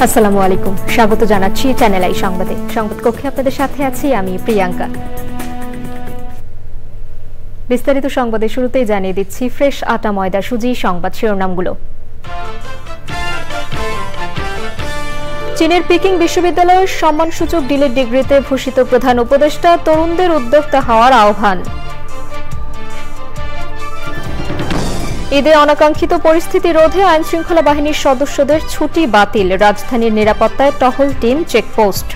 আসসালামু আলাইকুম, স্বাগত জানাচ্ছি চ্যানেল আই সংবাদে। সংবাদ কক্ষে আপনাদের সাথে আছি আমি প্রিয়াঙ্কা। বিস্তারিত সংবাদে শুরুতেই জানিয়ে দিচ্ছি ফ্রেশ আটা ময়দা সুজি সংবাদ শিরোনামগুলো। চীনের পিকিং বিশ্ববিদ্যালয়ের সম্মানসূচক ডিলিট ডিগ্রিতে ভূষিত প্রধান উপদেষ্টা, তরুণদের উদ্যোক্তা হওয়ার আহ্বান। ঈদে অনাকাঙ্ক্ষিত পরিস্থিতি রোধে আইনশৃঙ্খলা বাহিনীর সদস্যদের ছুটি বাতিল, রাজধানীর নিরাপত্তায় টহল টিম চেকপোস্ট।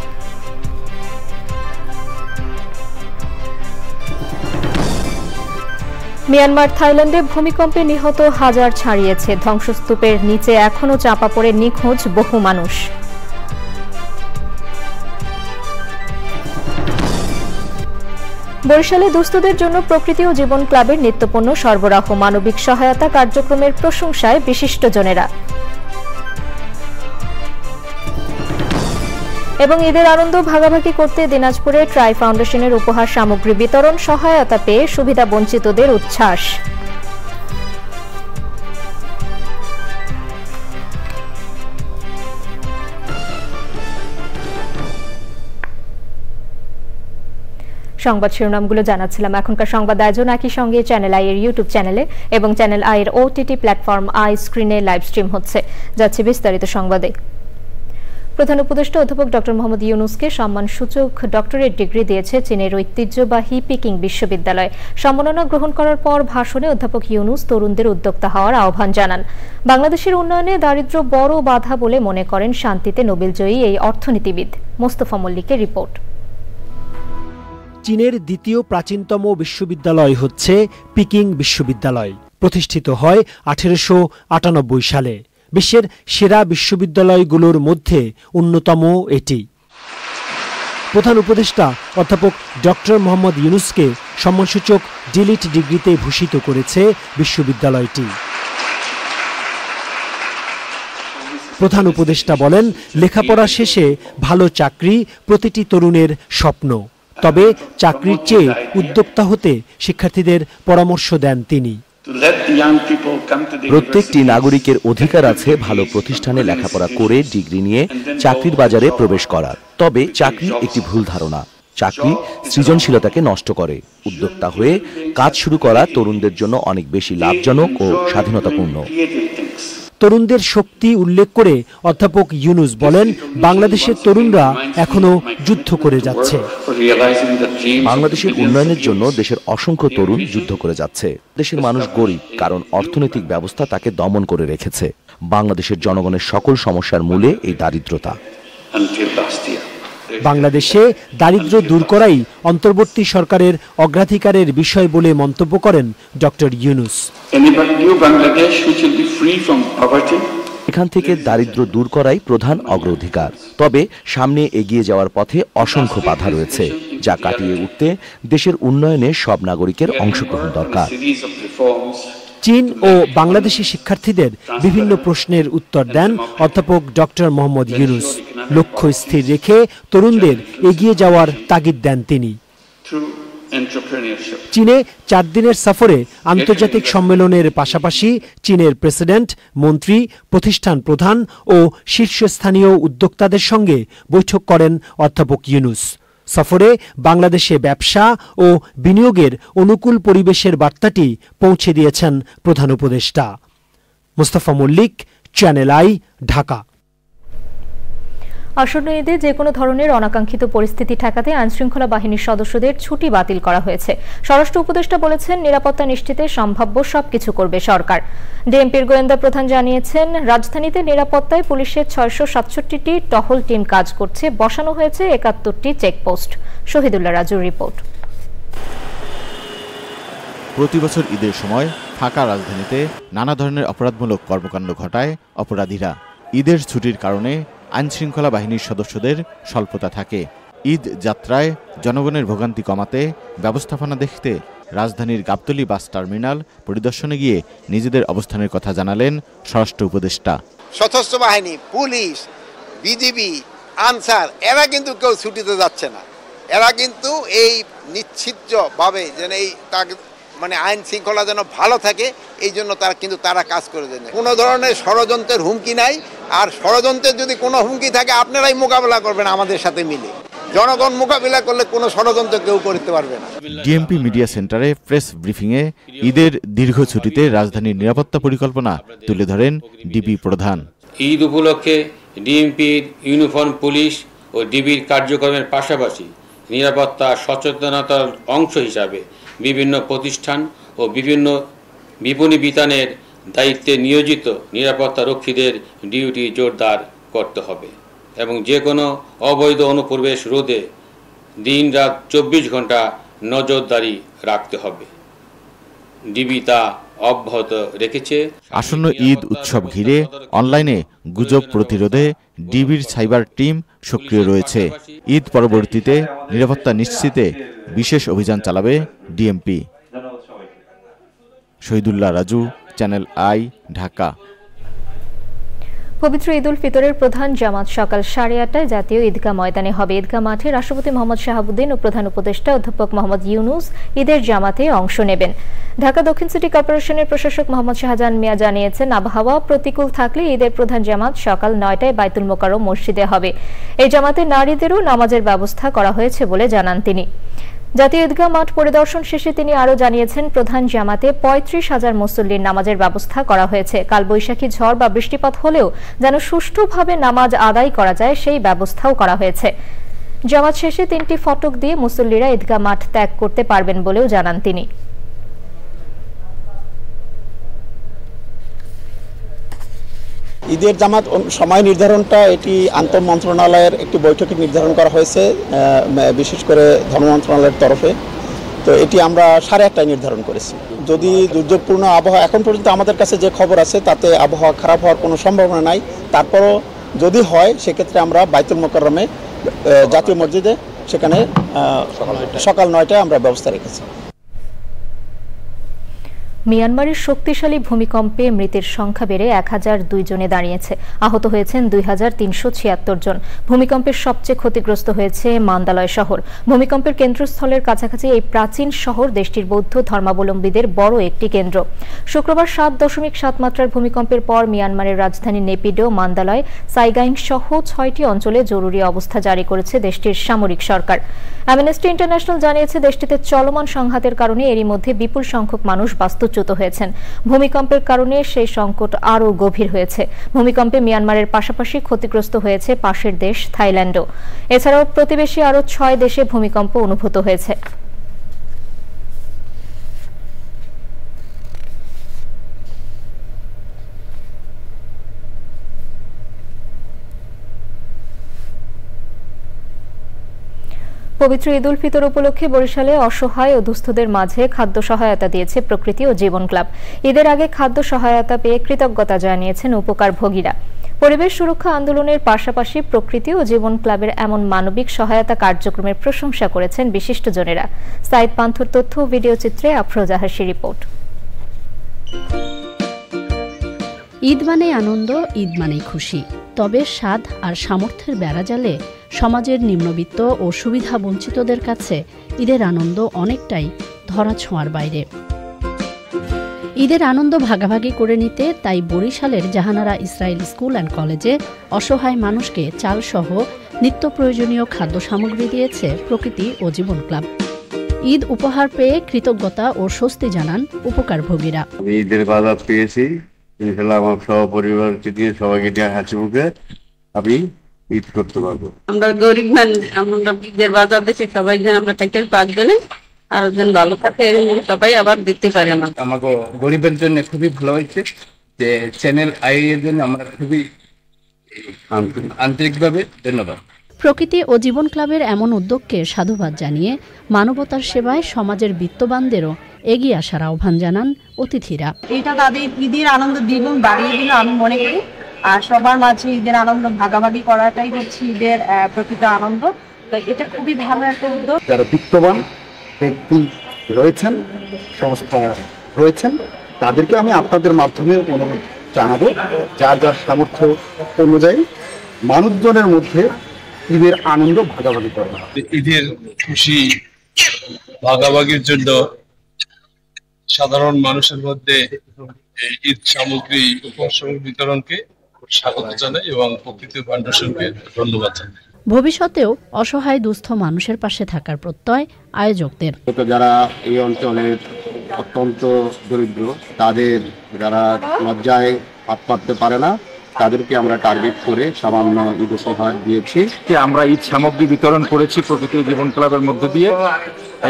মিয়ানমার থাইল্যান্ডে ভূমিকম্পে নিহত হাজার ছাড়িয়েছে, ধ্বংসস্তূপের নিচে এখনও চাপা পড়ে নিখোঁজ বহু মানুষ। বরিশালে দুস্থদের জন্য প্রকৃতি ও জীবন ক্লাবের নিত্যপণ্য সরবরাহ, মানবিক সহায়তা কার্যক্রমের প্রশংসায় বিশিষ্টজনেরা। এবং ঈদের আনন্দ ভাগাভাগি করতে দিনাজপুরে ট্রাই ফাউন্ডেশনের উপহার সামগ্রী বিতরণ, সহায়তা পেয়ে সুবিধা বঞ্চিতদের উচ্ছ্বাস। সংবাদ শিরোনামগুলো জানাচ্ছিলাম। এখনকার সংবাদ আয়োজন একই সঙ্গে চ্যানেল আই এর ইউটিউব চ্যানেলে এবং চ্যানেল আই এর ওটিটি প্ল্যাটফর্ম আই স্ক্রিনে লাইভ স্ট্রিম হচ্ছে। যাচ্ছে বিস্তারিত সংবাদে। প্রধান উপদেষ্টা অধ্যাপক ডক্টর মোহাম্মদ ইউনুসকে সম্মানসূচক ডক্টরেট ডিগ্রি দিয়েছে চীনের ঐতিহ্যবাহী পিকিং বিশ্ববিদ্যালয়। সম্মাননা গ্রহণ করার পর ভাষণে অধ্যাপক ইউনুস তরুণদের উদ্যোক্তা হওয়ার আহ্বান জানান। বাংলাদেশের উন্নয়নে দারিদ্র্য বড় বাধা বলে মনে করেন শান্তিতে নোবেলজয়ী এই অর্থনীতিবিদ। মোস্তফা মল্লিকের রিপোর্ট। চীনের দ্বিতীয় প্রাচীনতম বিশ্ববিদ্যালয় হচ্ছে পিকিং বিশ্ববিদ্যালয়। প্রতিষ্ঠিত হয় 1898 সালে। বিশ্বের সেরা বিশ্ববিদ্যালয়গুলোর মধ্যে অন্যতম এটি। প্রধান উপদেষ্টা অধ্যাপক ডক্টর মোহাম্মদ ইউনুসকে সম্মানসূচক ডিলিট ডিগ্রিতে ভূষিত করেছে বিশ্ববিদ্যালয়টি। প্রধান উপদেষ্টা বলেন, লেখাপড়া শেষে ভালো চাকরি প্রতিটি তরুণের স্বপ্ন। তবে চাকরির চেয়ে উদ্যোক্তা হতে শিক্ষার্থীদের পরামর্শ দেন তিনি। প্রত্যেকটি নাগরিকের অধিকার আছে ভালো প্রতিষ্ঠানে লেখাপড়া করে ডিগ্রি নিয়ে চাকরির বাজারে প্রবেশ করার। তবে চাকরি একটি ভুল ধারণা। চাকরি সৃজনশীলতাকে নষ্ট করে। উদ্যোক্তা হয়ে কাজ শুরু করা তরুণদের জন্য অনেক বেশি লাভজনক ও স্বাধীনতাপূর্ণ। তরুণদের শক্তি উল্লেখ করে অধ্যাপক ইউনুস বলেন, বাংলাদেশের তরুণরা এখনো যুদ্ধ করে যাচ্ছে। বাংলাদেশের উন্নয়নের জন্য দেশের অসংখ্য তরুণ যুদ্ধ করে যাচ্ছে। দেশের মানুষ গরিব কারণ অর্থনৈতিক ব্যবস্থা তাকে দমন করে রেখেছে। বাংলাদেশের জনগণের সকল সমস্যার মূলে এই দারিদ্রতা। বাংলাদেশে দারিদ্র্য দূর করাই অন্তর্বর্তী সরকারের অগ্রাধিকারের বিষয় বলে মন্তব্য করেন ডক্টর ইউনুস। এখান থেকে দারিদ্র্য দূর করাই প্রধান অগ্রাধিকার। তবে সামনে এগিয়ে যাওয়ার পথে অসংখ্য বাধা রয়েছে, যা কাটিয়ে উঠতে দেশের উন্নয়নে সব নাগরিকের অংশগ্রহণ দরকার। চীন ও বাংলাদেশি শিক্ষার্থীদের বিভিন্ন প্রশ্নের উত্তর দেন অধ্যাপক ডক্টর মোহাম্মদ ইউনুস। লক্ষ্য স্থির রেখে তরুণদের এগিয়ে যাওয়ার তাগিদ দেন তিনি। চীনে 4 দিনের সফরে আন্তর্জাতিক সম্মেলনের পাশাপাশি চীনের প্রেসিডেন্ট, মন্ত্রী, প্রতিষ্ঠান প্রধান ও শীর্ষস্থানীয় উদ্যোক্তাদের সঙ্গে বৈঠক করেন অধ্যাপক ইউনুস। সফরে বাংলাদেশে ব্যবসা ও বিনিয়োগের অনুকূল পরিবেশের বার্তাটি পৌঁছে দিয়েছেন প্রধান উপদেষ্টা। Mostafa Mallik, channel I, Dhaka. আসন্ন ঈদে যে কোনো ধরনের অনাকাঙ্ক্ষিত পরিস্থিতি ঠেকাতে আইনশৃঙ্খলা বাহিনীর সদস্যদের ছুটি বাতিল করা হয়েছে। স্বরাষ্ট্র উপদেষ্টা বলেছেন, নিরাপত্তা নিশ্চিতে সম্ভাব্য সবকিছু করবে সরকার। ডিএমপির গোয়েন্দা প্রধান জানিয়েছেন, রাজধানীতে নিরাপত্তায় পুলিশের 667টি টহল টিম কাজ করছে, বসানো হয়েছে 71টি চেকপোস্ট। শহীদুল্লাহ রাজুর রিপোর্ট। প্রতি বছর ঈদের সময় ফাঁকা রাজধানীতে নানা ধরনের অপরাধমূলক কর্মকাণ্ড ঘটায় অপরাধীরা। ঈদের ছুটির কারণে আইনশৃঙ্খলা বাহিনীর সদস্যদের স্বল্পতা থাকে। ঈদ যাত্রায় জনগণের ভোগান্তি কমাতে ব্যবস্থাপনা দেখতে রাজধানীর গাবতলী বাস টার্মিনাল পরিদর্শনে গিয়ে নিজেদের অবস্থানের কথা জানালেন স্বরাষ্ট্র উপদেষ্টা। সশস্ত্র বাহিনী, পুলিশ, বিজিবি, আনসার এরা কিন্তু কেউ ছুটিতে যাচ্ছে না। এরা কিন্তু এই নিশ্চিতভাবে যেন এই মানে আইন শৃঙ্খলা যেন ভালো থাকে এই জন্য তারা কাজ করে দেন। কোনো ধরনের ষড়যন্ত্রের হুমকি নাই, আর ষড়যন্ত্রের যদি কোনো হুমকি থাকে আপনারাই মোকাবেলা করবেন আমাদের সাথে মিলে। জনগণ মোকাবিলা করলে কোনো ষড়যন্ত্র কেউ করতে পারবে না। ডিএমপি মিডিয়া সেন্টারে প্রেস ব্রিফিংয়ে ঈদের দীর্ঘ ছুটিতে রাজধানীর নিরাপত্তা পরিকল্পনা তুলে ধরেন ডিবি প্রধান। ঈদ উপলক্ষে ডিএমপির ইউনিফর্ম পুলিশ ও ডিবির কার্যক্রমের পাশাপাশি নিরাপত্তা সচেতনতার অংশ হিসাবে বিভিন্ন প্রতিষ্ঠান ও বিভিন্ন বিপণী বিতানের দায়িত্বে নিয়োজিত নিরাপত্তা রক্ষীদের ডিউটি জোরদার করতে হবে এবং যে কোনো অবৈধ অনুপ্রবেশ রোধে দিন-রাত 24 ঘন্টা নজরদারি রাখতে হবে। ডিবি তা অব্যাহত রেখেছে। আসন্ন ঈদ উৎসব ঘিরে অনলাইনে গুজব প্রতিরোধে ডিবির সাইবার টিম সক্রিয় রয়েছে। ঈদ পরবর্তীতে নিরাপত্তা নিশ্চিতে বিশেষ অভিযান চালাবে DMP. Shahidullah Raju, channel I, Dhaka. পবিত্র ঈদ উল ফিতরের প্রধান জামাত সকাল 8:30টায় জাতীয় ঈদগাহ ময়দানে হবে। ঈদগাহ মাঠে রাষ্ট্রপতি মোহাম্মদ শাহাবুদ্দিন ও প্রধান উপদেষ্টা অধ্যাপক মোহাম্মদ ইউনুস ঈদের জামাতে অংশ নেবেন। ঢাকা দক্ষিণ সিটি কর্পোরেশনের প্রশাসক মোহাম্মদ শাহজাহান মিয়া জানিয়েছেন, আবহাওয়া প্রতিকূল থাকলে ঈদের প্রধান জামাত সকাল 9টায় বাইতুল মোকাররম মসজিদে হবে। এই জামাতে নারীদেরও নামাজের ব্যবস্থা করা হয়েছে বলে জানান তিনি। জাতীয় ঈদগাহ মাঠ পরিদর্শন শেষে তিনি আরও জানিয়েছেন, প্রধান জামাতে 35,000 মুসল্লির নামাজের ব্যবস্থা করা হয়েছে। কালবৈশাখী ঝড় বা বৃষ্টিপাত হলেও যেন সুষ্ঠুভাবে নামাজ আদায় করা যায় সেই ব্যবস্থাও করা হয়েছে। জামাত শেষে 3টি ফটক দিয়ে মুসল্লিরা ঈদগাহ মাঠ ত্যাগ করতে পারবেন বলেও জানান তিনি। ঈদের জামাত সময় নির্ধারণটা এটি আন্তঃ মন্ত্রণালয়ের একটি বৈঠকে নির্ধারণ করা হয়েছে, বিশেষ করে ধর্ম মন্ত্রণালয়ের তরফে। তো এটি আমরা 8:30টায় নির্ধারণ করেছি। যদি দুর্যোগপূর্ণ আবহাওয়া, এখন পর্যন্ত আমাদের কাছে যে খবর আছে তাতে আবহাওয়া খারাপ হওয়ার কোনো সম্ভাবনা নাই, তারপরও যদি হয় সেক্ষেত্রে আমরা বাইতুল মোকাররমে জাতীয় মসজিদে সেখানে সকাল 9টায় আমরা ব্যবস্থা রেখেছি। মিয়ানমারের শক্তিশালী ভূমিকম্পে মৃতের সংখ্যা বেড়ে 1002 জনে দাঁড়িয়েছে। আহত হয়েছেন 2376 জন। ভূমিকম্পের সবচেয়ে ক্ষতিগ্রস্ত হয়েছে মান্দালয় শহর। ভূমিকম্পের কেন্দ্রস্থলের কাছাকাছি এই প্রাচীন শহর দেশটির বৌদ্ধ ধর্মাবলম্বীদের বড় একটি কেন্দ্র। শুক্রবার 7.7 মাত্রার ভূমিকম্পের পর মিয়ানমারের রাজধানী নেপিডো, মান্দালয়, সাইগাইং সহ 6টি অঞ্চলে জরুরি অবস্থা জারি করেছে দেশটির সামরিক সরকার। অ্যামনেস্টি ইন্টারন্যাশনাল জানিয়েছে, দেশটিতে চলমান সংঘাতের কারণে এরই মধ্যে বিপুল সংখ্যক মানুষ বাস্তুচ্যুত হয়েছেন। ভূমিকম্পের কারণে সেই সংকট আরও গভীর হয়েছে। ভূমিকম্পে মিয়ানমারের পাশাপাশি ক্ষতিগ্রস্ত হয়েছে পাশের দেশ থাইল্যান্ডও। এছাড়াও প্রতিবেশী আরও 6 দেশে ভূমিকম্প অনুভূত হয়েছে। পবিত্র ঈদ উল ফিতর উপলক্ষে বরিশালে অসহায় ও দুস্থদের মাঝে খাদ্য সহায়তা দিয়েছে প্রকৃতি ও জীবন ক্লাব। ঈদের আগে খাদ্য সহায়তা পেয়ে কৃতজ্ঞতা জানিয়েছেন উপকারভোগীরা। পরিবেশ সুরক্ষা আন্দোলনের পাশাপাশি প্রকৃতি ও জীবন ক্লাবের এমন মানবিক সহায়তা কার্যক্রমের প্রশংসা করেছেন বিশিষ্টজনেরা। সাইদ পান্থর তথ্য ও ভিডিও চিত্রে আফরোজা হাসি রিপোর্ট। ঈদ মানেই আনন্দ, ঈদ মানেই খুশি। তবে স্বাদ আর সামর্থ্যের বেড়াজালে সমাজের নিম্নবিত্ত ও সুবিধা বঞ্চিতদের কাছে ঈদের আনন্দ অনেকটাই ধরাছোঁয়ার বাইরে। ঈদের আনন্দ ভাগাভাগি করে নিতে তাই বরিশালের জাহানারা ইসরায়েল স্কুল অ্যান্ড কলেজে অসহায় মানুষকে চালসহ নিত্য প্রয়োজনীয় খাদ্য সামগ্রী দিয়েছে প্রকৃতি ও জীবন ক্লাব। ঈদ উপহার পেয়ে কৃতজ্ঞতা ও স্বস্তি জানান উপকারভোগীরা। ঈদের বাজার পেয়েছি, আমার সহপরিবারকে দিয়ে সবাইকে নিয়ে হাসি মুখে আমি ঈদ করতে পারবো। আমরা গরিব মানুষ, আমরা ঈদের বাজার দেশে সবাই যেন আমরা টাইটেল পাক দিলে আর যেন ভালো থাকে সবাই আবার দিতে পারে। আমাকে গরিবের জন্য খুবই ভালো হয়েছে যে চ্যানেল আই এর জন্য আমরা খুবই আন্তরিকভাবে ধন্যবাদ। প্রকৃতি ও জীবন ক্লাবের এমন উদ্যোগকে সাধুবাদ জানিয়ে মানবতার সেবায় সমাজের বিত্তবানদেরও এগিয়ে আসার আহ্বান জানান অতিথিরা। এটা তাদের ঈদের আনন্দ দ্বিগুণ বাড়িয়ে দিল আমি মনে করি। আর সবার মাঝে ঈদের আনন্দ ভাগাভাগি করাটাই হচ্ছে ঈদের প্রকৃত আনন্দ। তো এটা খুবই ভালো একটা উদ্যোগ। যারা বিত্তবান ব্যক্তি রয়েছেন, সংস্থা রয়েছেন, তাদেরকে আমি আপনাদের মাধ্যমে অনুরোধ জানাবো, যার যার সামর্থ্য অনুযায়ী মানুষজনের মধ্যে ঈদের আনন্দ ভাগাভাগি করা। ঈদের খুশি ভাগাভাগির জন্য সাধারণ মানুষের মধ্যে ঈদ সামগ্রী, উপহার সামগ্রী বিতরণকে স্বাগত জানাই এবং প্রকৃতি ফাউন্ডেশনকে ধন্যবাদ জানাই। ভবিষ্যতেও অসহায় দুস্থ মানুষের পাশে থাকার প্রত্যয় আয়োজকদের। যারা এই অঞ্চলের অত্যন্ত দরিদ্র, তাদের যারা লজ্জায় হাত পাততে পারে না, তাদেরকে আমরা টার্গেট করে সামান্য ঈদ উপহার দিয়েছি। আমরা ঈদ সামগ্রী বিতরণ করেছি প্রকৃতি জীবন ক্লাবের মধ্য দিয়ে,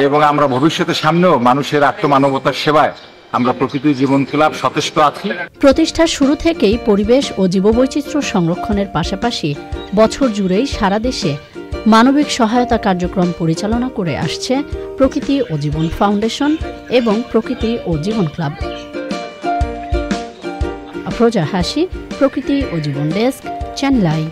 এবং আমরা ভবিষ্যতে সামনেও মানুষের আত্মমানবতার সেবায় আমরা প্রকৃতি জীবন ক্লাব সচেষ্ট আছি। প্রতিষ্ঠার শুরু থেকেই পরিবেশ ও জীববৈচিত্র্য সংরক্ষণের পাশাপাশি বছর জুড়েই সারা দেশে মানবিক সহায়তা কার্যক্রম পরিচালনা করে আসছে প্রকৃতি ও জীবন ফাউন্ডেশন এবং প্রকৃতি ও জীবন ক্লাব। আফরোজা হাসি, প্রকৃতি ও জীবন ডেস্ক, চ্যানেল আই।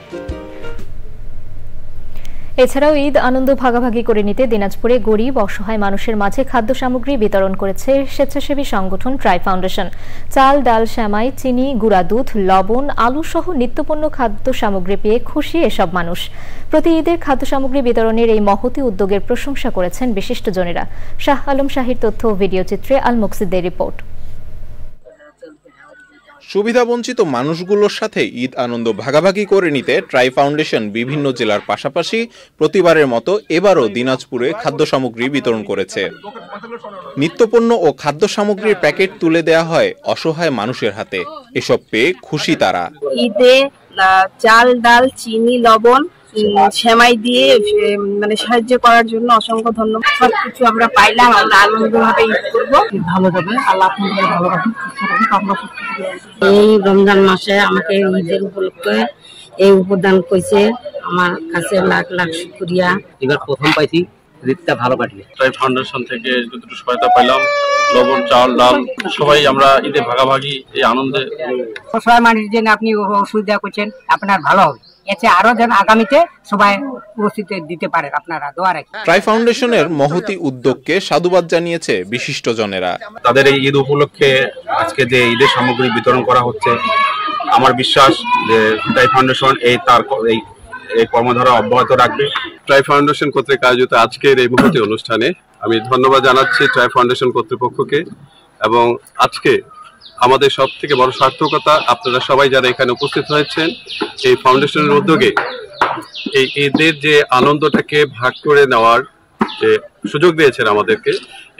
এছাড়াও ঈদ আনন্দ ভাগাভাগি করে নিতে দিনাজপুরে গরিব অসহায় মানুষের মাঝে খাদ্য সামগ্রী বিতরণ করেছে স্বেচ্ছাসেবী সংগঠন ট্রাই ফাউন্ডেশন। চাল, ডাল, সেমাই, চিনি, গুঁড়া দুধ, লবণ, আলু সহ নিত্যপণ্য খাদ্য সামগ্রী পেয়ে খুশি এসব মানুষ। প্রতি ঈদের খাদ্য সামগ্রী বিতরণের এই মহতী উদ্যোগের প্রশংসা করেছেন বিশিষ্টজনেরা। শাহ আলম শাহীর তথ্য ও ভিডিও চিত্রে আল মুকসিদের রিপোর্ট। সুবিধাবঞ্চিত মানুষগুলোর সাথে ঈদ আনন্দ ভাগাভাগি করে নিতে ট্রাই ফাউন্ডেশন বিভিন্ন জেলার পাশাপাশি প্রতিবারের মতো এবারও দিনাজপুরে খাদ্য সামগ্রী বিতরণ করেছে। নিত্যপণ্য ও খাদ্য সামগ্রীর প্যাকেট তুলে দেয়া হয় অসহায় মানুষের হাতে। এসব পেয়ে খুশি তারা। ঈদে চাল, ডাল, চিনি, লবণ, সেমাই দিয়ে মানে সাহায্য করার জন্য অসংখ্য ধন্যবাদ। সবকিছু আমরা পাইলাম, আমরা আনন্দভাবে ঈদ করব। ভালো যাবে, আল্লাহ আপনাদের ভালো রাখুন। এই রমজান মাসে আমাকে ঈদের উপলক্ষে এই উপদান করেছে, আমার কাছে লাখ লাখ শুকরিয়া। এবার প্রথম পাইছি, ঈদটা ভালো কাটবে। ট্রাই ফাউন্ডেশন থেকে যতটুকু সহায়তা পাইলাম, লবণ, চাল, ডাল, সবাই আমরা ঈদে ভাগাভাগি এই আনন্দে। অসহায় মানুষের জন্য আপনি সুবিধা করছেন, আপনার ভালো হবে। এতে আরো যেন আগামীতে সবাই উপস্থিত দিতে পারে, আপনারা দোয়া রাখেন। ট্রাই ফাউন্ডেশনের মহতী উদ্যোগকে সাধুবাদ জানিয়েছে বিশিষ্টজনেরা। তাদের এই ঈদ উপলক্ষে আজকে যে ঈদের সামগ্রী বিতরণ করা হচ্ছে, আমার বিশ্বাস যে ট্রাই ফাউন্ডেশন এই কর্মধারা অব্যাহত রাখবে। ট্রাই ফাউন্ডেশন কর্তৃক আয়োজিত আজকের এই মহতী অনুষ্ঠানে আমি ধন্যবাদ জানাচ্ছি ট্রাই ফাউন্ডেশন কর্তৃপক্ষকে। এবং আজকে আমাদের সব থেকে বড় সার্থকতা, আপনারা সবাই যারা এখানে উপস্থিত হয়েছেন, এই ফাউন্ডেশনের উদ্যোগে এই ঈদের যে আনন্দটাকে ভাগ করে নেওয়ার যে সুযোগ দিয়েছেন আমাদেরকে,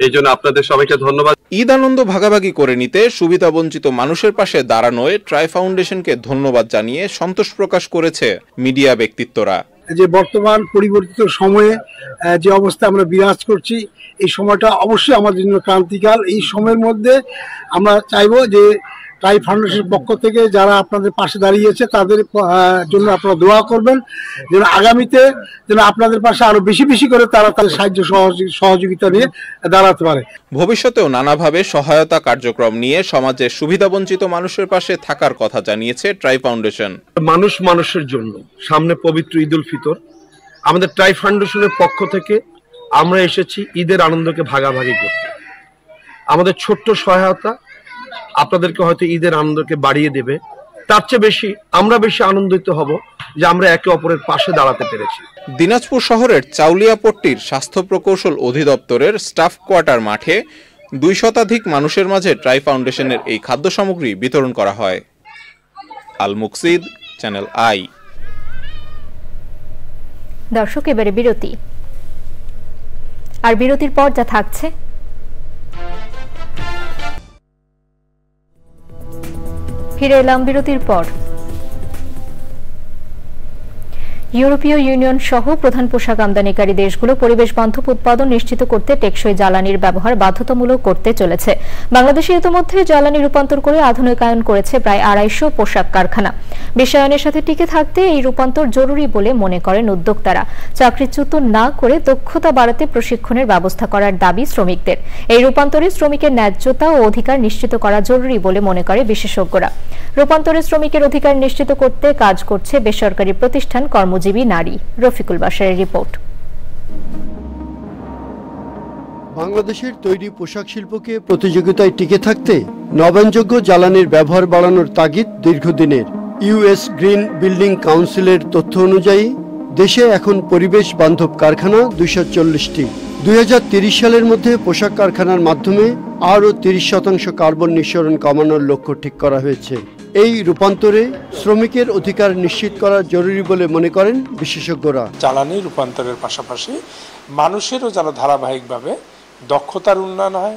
এই জন্য আপনাদের সবাইকে ধন্যবাদ। ঈদ আনন্দ ভাগাভাগি করে নিতে সুবিধাবঞ্চিত মানুষের পাশে দাঁড়ানোয় ট্রাই ফাউন্ডেশনকে ধন্যবাদ জানিয়ে সন্তোষ প্রকাশ করেছে মিডিয়া ব্যক্তিত্বরা। যে বর্তমান পরিবর্তিত সময়ে যে অবস্থা আমরা বিরাজ করছি, এই সময়টা অবশ্যই আমাদের জন্য ক্রান্তিকাল। এই সময়ের মধ্যে আমরা চাইবো যে ট্রাই ফাউন্ডেশনের পক্ষ থেকে যারা আপনাদের পাশে দাঁড়িয়েছে তাদের জন্য আপনারা দোয়া করবেন, যেন আগামীতে যেন আপনাদের পাশে আরো বেশি বেশি করে তারা তাদের সাহায্য সহযোগিতা নিয়ে দাঁড়াতে পারে। ভবিষ্যতেও নানাভাবে সহায়তা কার্যক্রম নিয়ে সমাজের সুবিধাবঞ্চিত মানুষের পাশে থাকার কথা জানিয়েছে ট্রাই ফাউন্ডেশন। মানুষ মানুষের জন্য সামনে পবিত্র ঈদ উল ফিতর, আমাদের ট্রাই ফাউন্ডেশনের পক্ষ থেকে আমরা এসেছি ঈদের আনন্দকে ভাগাভাগি করতে। আমাদের ছোট্ট সহায়তা আপনাদেরকে হয়তো ঈদের আনন্দকে বাড়িয়ে দেবে, তার চেয়ে বেশি আমরা বেশি আনন্দিত হব যে আমরা একে অপরের পাশে দাঁড়াতে পেরেছি। দিনাজপুর শহরের চাউলিয়াপট্টির স্বাস্থ্য প্রকৌশল অধিদপ্তরের স্টাফ কোয়ার্টার মাঠে 2 শতাধিক মানুষের মাঝে ট্রাই ফাউন্ডেশনের এই খাদ্য সামগ্রী বিতরণ করা হয়। আল মুকসিদ, চ্যানেল আই। দর্শক, এবারে বিরতি। আর বিরতির পর যা থাকছে, ফিরে এলাম বিরতির পর। ইউরোপীয় ইউনিয়ন সহ প্রধান পোশাক আমদানিকারী দেশগুলো পরিবেশ বান্ধব উৎপাদন নিশ্চিত করতে টেকসই জ্বালানির ব্যবহার বাধ্যতামূলক করতে চলেছে। বাংলাদেশে ইতিমধ্যে জ্বালানি রূপান্তর করে আধুনিকায়ন করেছে প্রায় 250 পোশাক কারখানা। বিশ্বায়নের সাথে টিকে থাকতে এই রূপান্তর জরুরি বলে মনে করেন উদ্যোক্তারা। চাকরিচ্যুত না করে দক্ষতা বাড়াতে প্রশিক্ষণের ব্যবস্থা করার দাবি শ্রমিকদের। এই রূপান্তরে শ্রমিকের ন্যায্যতা ও অধিকার নিশ্চিত করা জরুরি বলে মনে করে বিশেষজ্ঞরা। রূপান্তরে শ্রমিকের অধিকার নিশ্চিত করতে কাজ করছে বেসরকারি প্রতিষ্ঠান কর্মজীবী নারী। রফিকুল বাশারের রিপোর্ট। বাংলাদেশের তৈরি পোশাক শিল্পকে প্রতিযোগিতায় টিকে থাকতে নবায়নযোগ্য জ্বালানির ব্যবহার বাড়ানোর তাগিদ দীর্ঘদিনের। ইউএস গ্রিন বিল্ডিং কাউন্সিলের তথ্য অনুযায়ী দেশে এখন পরিবেশ বান্ধব কারখানা 240টি। 2030 সালের মধ্যে পোশাক কারখানার মাধ্যমে আরও 30% কার্বন নিঃসরণ কমানোর লক্ষ্য ঠিক করা হয়েছে। এই রূপান্তরে শ্রমিকের অধিকার নিশ্চিত করা জরুরি বলে মনে করেন বিশেষজ্ঞরা। জ্বালানি রূপান্তরের পাশাপাশি মানুষেরও যেন ধারাবাহিকভাবে দক্ষতার উন্নয়ন হয়,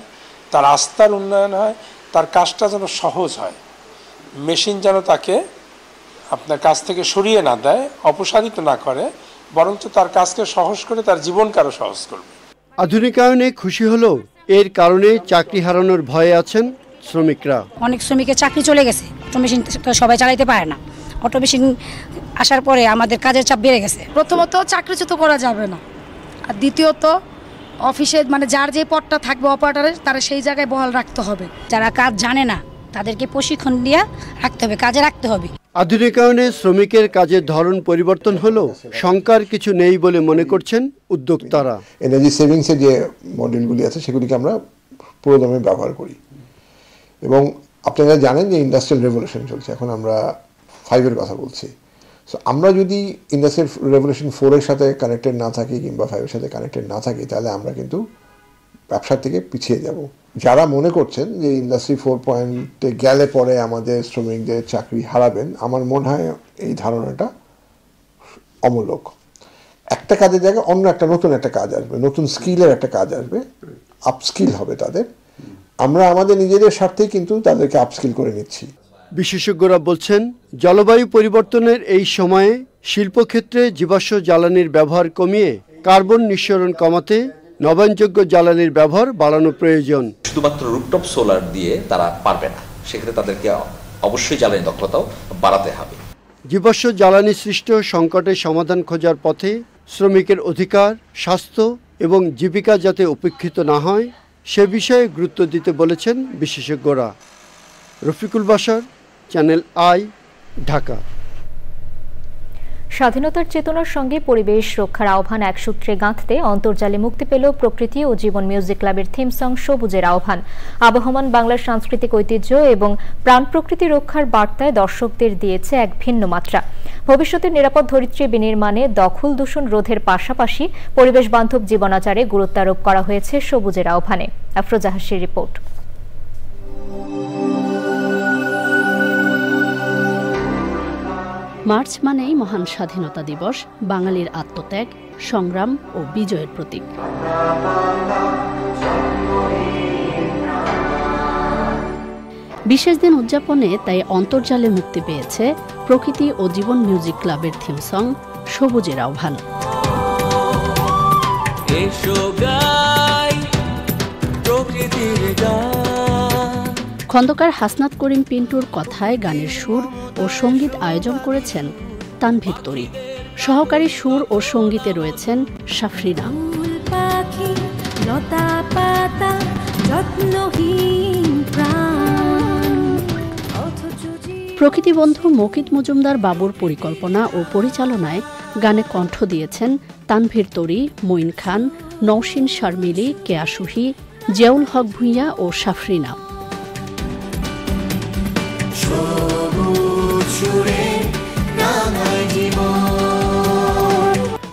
তার আস্থার উন্নয়ন হয়, তার কাজটা যেন সহজ হয়, মেশিন যেন তাকে আপনার কাছ থেকে সরিয়ে না দেয়, অপসারিত না করে, বরঞ্চ তার কাজকে সহজ করে তার জীবনকে আরো সহজ করবে। আধুনিকায়নে খুশি হলেও এর কারণে চাকরি হারানোর ভয়ে আছেন শ্রমিকরা। অনেক শ্রমিকের চাকরি চলে গেছে, অটো মেশিন সবাই চালাইতে পারে না। অটো মেশিন আসার পরে আমাদের কাজের চাপ বেড়ে গেছে। প্রথমত চাকরিচ্যুত করা যাবে না, আর দ্বিতীয়ত অফিসে মানে যার যে পদটা থাকবে অপারেটরের, তারা সেই জায়গায় বহাল রাখতে হবে। যারা কাজ জানে না তাদেরকে প্রশিক্ষণ দিয়ে রাখতে হবে, কাজে রাখতে হবে। আধুনিকায়নে শ্রমিকের কাজের ধরন পরিবর্তন হলেও শঙ্কার কিছু নেই বলে মনে করছেন উদ্যোক্তারা। এনার্জি সেভিংসের যে মডেলগুলি আছে সেগুলিকে আমরা পুরোদমে ব্যবহার করি এবং আপনারা জানেন যে ইন্ডাস্ট্রিয়াল রেভলিউশন চলছে, এখন আমরা 5-এর কথা বলছি। সো আমরা যদি ইন্ডাস্ট্রিয়াল রেভলিউশন 4-এর সাথে কানেক্টেড না থাকি কিংবা 5-এর সাথে কানেক্টেড না থাকি, তাহলে আমরা কিন্তু ব্যবসার থেকে পিছিয়ে যাব। যারা মনে করছেন যে ইন্ডাস্ট্রি 4.0 গেলে পরে আমাদের শ্রমিকদের চাকরি হারাবেন, আমার মনে হয় এই ধারণাটা অমূলক। একটা কাজের জায়গায় অন্য একটা নতুন একটা কাজ আসবে, নতুন স্কিলের একটা কাজ আসবে, আপস্কিল হবে তাদের। আমরা আমাদের নিজেদের স্বার্থেই কিন্তু তাদেরকে আপস্কিল করে নিচ্ছি। বিশেষজ্ঞরা বলছেন জলবায়ু পরিবর্তনের এই সময়ে শিল্পক্ষেত্রে জীবাশ্ম জ্বালানির ব্যবহার কমিয়ে কার্বন নিঃসরণ কমাতে নবায়নযোগ্য জ্বালানির ব্যবহার বাড়ানো প্রয়োজন। শুধুমাত্র রুফটপ সোলার দিয়ে তারা পারবে না, সেক্ষেত্রে তাদেরকে অবশ্যই জ্বালানি দক্ষতাও বাড়াতে হবে। জীবাশ্ম জ্বালানি সৃষ্ট সংকটের সমাধান খোঁজার পথে শ্রমিকের অধিকার, স্বাস্থ্য এবং জীবিকা যাতে উপেক্ষিত না হয় সে বিষয়ে গুরুত্ব দিতে বলেছেন বিশেষজ্ঞরা। Rafiqul Bashar, channel I, Dhaka. স্বাধীনতার চেতনার সঙ্গে পরিবেশ রক্ষার আহ্বান এক সূত্রে গাঁথতে অন্তর্জালে মুক্তি পেল প্রকৃতি ও জীবন মিউজিক ক্লাবের থিম সং সবুজের আহ্বান। আবহমান বাংলার সাংস্কৃতিক ঐতিহ্য এবং প্রাণ প্রকৃতি রক্ষার বার্তায় দর্শকদের দিয়েছে এক ভিন্ন মাত্রা। ভবিষ্যতের নিরাপদ ধরিত্রী বিনির্মাণে দখল দূষণ রোধের পাশাপাশি পরিবেশ বান্ধব জীবনাচারে গুরুত্ব আরোপ করা হয়েছে সবুজের আহ্বানে। আফরোজা হাসির রিপোর্ট। মার্চ মানেই মহান স্বাধীনতা দিবস, বাঙালির আত্মত্যাগ, সংগ্রাম ও বিজয়ের প্রতীক। বিশেষ দিন উদযাপনে তাই অন্তর্জালে মুক্তি পেয়েছে প্রকৃতি ও জীবন মিউজিক ক্লাবের থিম সং সবুজের আহ্বান। খন্দকার হাসনাত করিম পিন্টুর কথায় গানের সুর ও সঙ্গীত আয়োজন করেছেন তানভীর তরি। সহকারী সুর ও সঙ্গীতে রয়েছেন সাফরিনা। প্রকৃতিবন্ধু মকিত মজুমদার বাবুর পরিকল্পনা ও পরিচালনায় গানে কণ্ঠ দিয়েছেন তানভীর তরি, মঈন খান, নওশিন শারমিলি, কেয়া সুহি, জিয়াউল হক ভূঁইয়া ও সাফরিনা।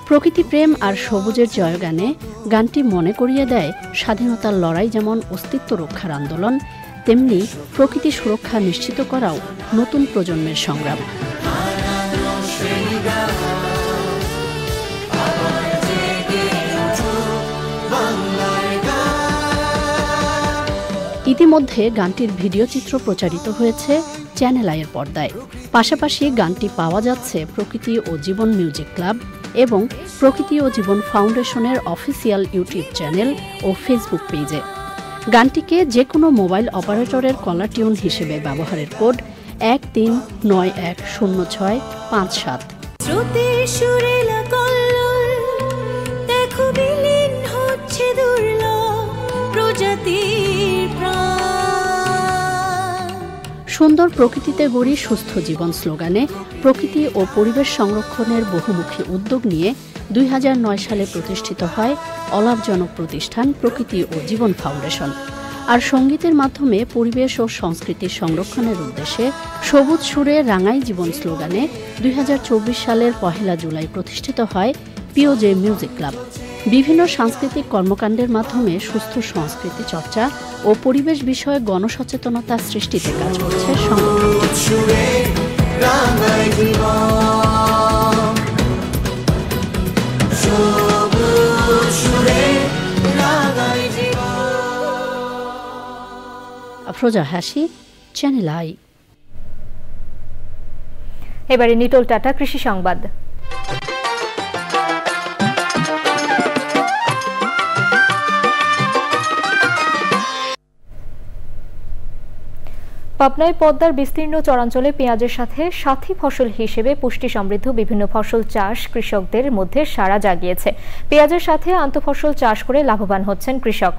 প্রকৃতি প্রেম আর সবুজের জয়গানে গানটি মনে করিয়ে দেয় স্বাধীনতার লড়াই যেমন অস্তিত্ব রক্ষার আন্দোলন, তেমনি প্রকৃতি সুরক্ষা নিশ্চিত করাও নতুন প্রজন্মের সংগ্রাম। ইতিমধ্যে গানটির ভিডিও চিত্র প্রচারিত হয়েছে চ্যানেল আইয়ের পর্দায়। পাশাপাশি গানটি পাওয়া যাচ্ছে প্রকৃতি ও জীবন মিউজিক ক্লাব এবং প্রকৃতি ও জীবন ফাউন্ডেশনের অফিসিয়াল ইউটিউব চ্যানেল ও ফেসবুক পেজে। গানটিকে যে কোনো মোবাইল অপারেটরের কলার টিউন হিসেবে ব্যবহারের কোড 13910657। সুন্দর প্রকৃতিতে গড়ি সুস্থ জীবন স্লোগানে প্রকৃতি ও পরিবেশ সংরক্ষণের বহুমুখী উদ্যোগ নিয়ে 2009 সালে প্রতিষ্ঠিত হয় অলাভজনক প্রতিষ্ঠান প্রকৃতি ও জীবন ফাউন্ডেশন। আর সঙ্গীতের মাধ্যমে পরিবেশ ও সংস্কৃতি সংরক্ষণের উদ্দেশ্যে সবুজ সুরে রাঙাই জীবন স্লোগানে 2024 সালের 1 জুলাই প্রতিষ্ঠিত হয় পিওজে মিউজিক ক্লাব। বিভিন্ন সাংস্কৃতিক কর্মকাণ্ডের মাধ্যমে সুস্থ সংস্কৃতি চর্চা ও পরিবেশ বিষয়ে গণসচেতনতা সৃষ্টিতে কাজ করছে সংগঠনটি। আফরোজা হাসি, চ্যানেল আই। এবারে নিটোল টাটা কৃষি সংবাদ। পাবনায় পদ্মার বিস্তীর্ণ চরাঞ্চলে পেঁয়াজের সাথে সাথী ফসল হিসেবে পুষ্টি সমৃদ্ধ বিভিন্ন ফসল চাষ কৃষকদের মধ্যে সাড়া জাগিয়েছে। পেঁয়াজের সাথে আন্তঃফসল চাষ করে লাভবান হচ্ছেন কৃষক।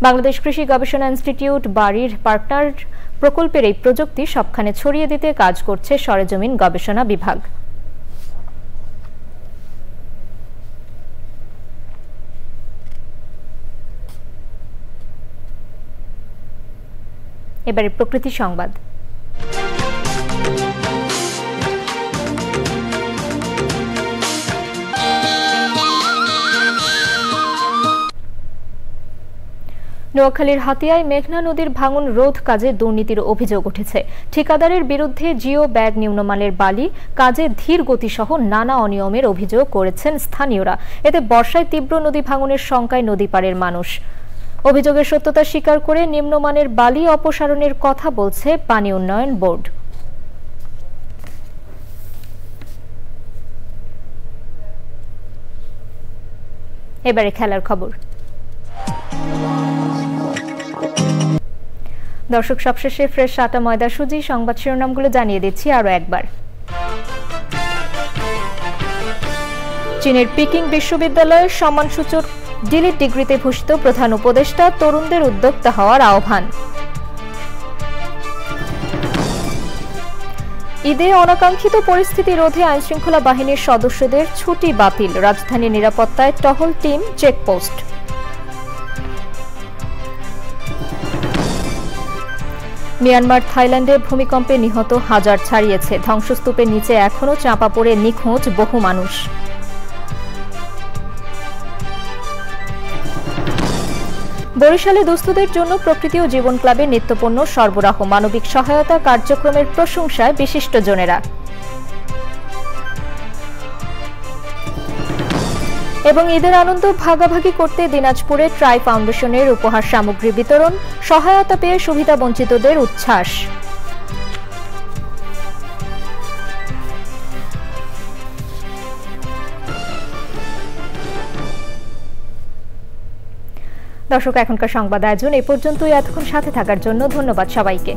বাংলাদেশ কৃষি গবেষণা ইনস্টিটিউট বাড়ির পার্টনার প্রকল্পের এই প্রযুক্তি সবখানে ছড়িয়ে দিতে কাজ করছে সরেজমিন গবেষণা বিভাগ। এবারে প্রকৃতি সংবাদ। নোয়াখালীর হাতিয়ায় মেঘনা নদীর ভাঙন রোধ কাজে দুর্নীতির অভিযোগ উঠেছে। ঠিকাদারের বিরুদ্ধে জিও ব্যাগ নিম্নমানের বালি কাজে ধীর গতিসহ নানা অনিয়মের অভিযোগ করেছেন স্থানীয়রা। এতে বর্ষায় তীব্র নদী ভাঙনের শঙ্কায় নদী পাড়ের মানুষ। অভিযোগের সত্যতা স্বীকার করে নিম্নমানের বালি অপসারণের কথা বলছে পানি উন্নয়ন বোর্ড। এবারে খেলার খবর। দর্শক, সবশেষে ফ্রেশ আটা ময়দা সুজি সংবাদ শিরোনামগুলো জানিয়ে দিচ্ছি আরো একবার। চীনের পিকিং বিশ্ববিদ্যালয়ের সম্মানসূচক ডিলিট ডিগ্রিতে ভূষিত প্রধান উপদেষ্টা তরুণদের উদ্যোক্তা হওয়ার আহ্বান। ঈদে অনাকাঙ্ক্ষিত পরিস্থিতি রোধে আইনশৃঙ্খলা বাহিনীর সদস্যদের ছুটি বাতিল। রাজধানীর নিরাপত্তায় টহল টিম, চেকপোস্ট। মিয়ানমার থাইল্যান্ডে ভূমিকম্পে নিহত হাজার ছাড়িয়েছে। ধ্বংসস্তূপের নিচে এখনো চাপা পড়ে নিখোঁজ বহু মানুষ। বরিশালে দুস্থদের জন্য প্রকৃতি ও জীবন ক্লাবের নিত্যপণ্য সরবরাহ, মানবিক সহায়তা কার্যক্রমের প্রশংসায় বিশিষ্টজনেরা। এবং ঈদের আনন্দ ভাগাভাগি করতে দিনাজপুরে ট্রাই ফাউন্ডেশনের উপহার সামগ্রী বিতরণ, সহায়তা পেয়ে সুবিধা বঞ্চিতদের উচ্ছ্বাস। দর্শক, এখনকার সংবাদ আয়োজন এ পর্যন্তই। এতক্ষণ সাথে থাকার জন্য ধন্যবাদ সবাইকে।